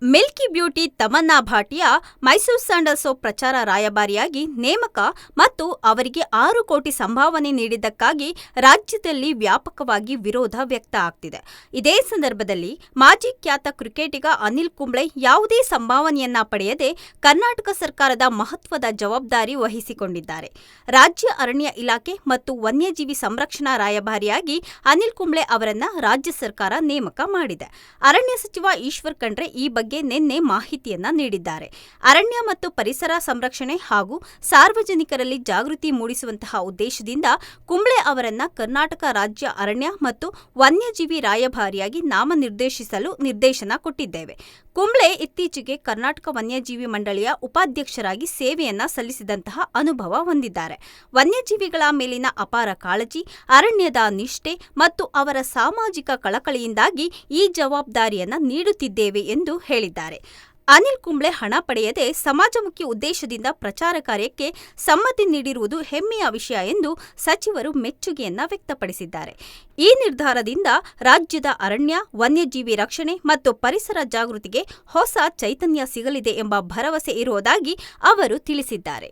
Milky beauty Tamanna Bhatia Mysuru sandal soap ಪ್ರಚಾರ ರಾಯಭಾರಿಯಾಗಿ ನೇಮಕ ಮತ್ತು ಅವರಿಗೆ 6 ಕೋಟಿ ಸಂಭಾವನೆ ನೀಡಿದ್ದಕ್ಕಾಗಿ ರಾಜ್ಯದಲ್ಲಿ ವ್ಯಾಪಕವಾಗಿ ವಿರೋಧ ವ್ಯಕ್ತ ಆಗ್ತಿದೆ. ಇದೇ ಸಂದರ್ಭದಲ್ಲಿ ಮಾಜಿ ಖ್ಯಾತ ಕ್ರಿಕೆಟಿಗ ಅನಿಲ್ ಕುಂಬ್ಳೆ ಯಾವುದೇ ಸಂಭಾವನೆಯನ್ನ ಪಡೆಯದೆ ಕರ್ನಾಟಕ ಸರ್ಕಾರದ ಮಹತ್ವದ ಜವಾಬ್ದಾರಿ ವಹಿಸಿಕೊಂಡಿದ್ದಾರೆ. ರಾಜ್ಯ ಅರಣ್ಯ ಇಲಾಖೆ ಮತ್ತು ವನ್ಯಜೀವಿ ಸಂರಕ್ಷಣಾ ರಾಯಭಾರಿಯಾಗಿ ಅನಿಲ್ ಕುಂಬ್ಳೆ ಅವರನ್ನ ರಾಜ್ಯ ಸರ್ಕಾರ ನೇಮಕ ಮಾಡಿದೆ. ಅರಣ್ಯ ಸಚಿವ ಈಶ್ವರ್ ಖಂಡ್ರೆ ಈ ಬಗ್ಗೆ ನಿನ್ನೆ ಮಾಹಿತಿಯನ್ನ ನೀಡಿದ್ದಾರೆ. ಅರಣ್ಯ ಮತ್ತು ಪರಿಸರ ಸಂರಕ್ಷಣೆ ಹಾಗೂ ಸಾರ್ವಜನಿಕರಲ್ಲಿ ಜಾಗೃತಿ ಮೂಡಿಸುವಂತಹ ಉದ್ದೇಶದಿಂದ ಕುಂಬ್ಳೆ ಅವರನ್ನ ಕರ್ನಾಟಕ ರಾಜ್ಯ ಅರಣ್ಯ ಮತ್ತು ವನ್ಯಜೀವಿ ರಾಯಭಾರಿಯಾಗಿ ನಾಮನಿರ್ದೇಶಿಸಲು ನಿರ್ದೇಶನ ಕೊಟ್ಟಿದ್ದೇವೆ. ಕುಂಬ್ಳೆ ಇತ್ತೀಚೆಗೆ ಕರ್ನಾಟಕ ವನ್ಯಜೀವಿ ಮಂಡಳಿಯ ಉಪಾಧ್ಯಕ್ಷರಾಗಿ ಸೇವೆಯನ್ನ ಸಲ್ಲಿಸಿದಂತಹ ಅನುಭವ ಹೊಂದಿದ್ದಾರೆ. ವನ್ಯಜೀವಿಗಳ ಮೇಲಿನ ಅಪಾರ ಕಾಳಜಿ, ಅರಣ್ಯದ ನಿಷ್ಠೆ ಮತ್ತು ಅವರ ಸಾಮಾಜಿಕ ಕಳಕಳಿಯಿಂದಾಗಿ ಈ ಜವಾಬ್ದಾರಿಯನ್ನ ನೀಡುತ್ತಿದ್ದೇವೆ ಎಂದು ಹೇಳಿದ್ದಾರೆ. ಅನಿಲ್ ಕುಂಬ್ಳೆ ಹಣ ಪಡೆಯದೆ ಸಮಾಜಮುಖಿ ಉದ್ದೇಶದಿಂದ ಪ್ರಚಾರ ಕಾರ್ಯಕ್ಕೆ ಸಮ್ಮತಿ ನೀಡಿರುವುದು ಹೆಮ್ಮೆಯ ವಿಷಯ ಎಂದು ಸಚಿವರು ಮೆಚ್ಚುಗೆಯನ್ನ ವ್ಯಕ್ತಪಡಿಸಿದ್ದಾರೆ. ಈ ನಿರ್ಧಾರದಿಂದ ರಾಜ್ಯದ ಅರಣ್ಯ, ವನ್ಯಜೀವಿ ರಕ್ಷಣೆ ಮತ್ತು ಪರಿಸರ ಜಾಗೃತಿಗೆ ಹೊಸ ಚೈತನ್ಯ ಸಿಗಲಿದೆ ಎಂಬ ಭರವಸೆ ಇರುವುದಾಗಿ ಅವರು ತಿಳಿಸಿದ್ದಾರೆ.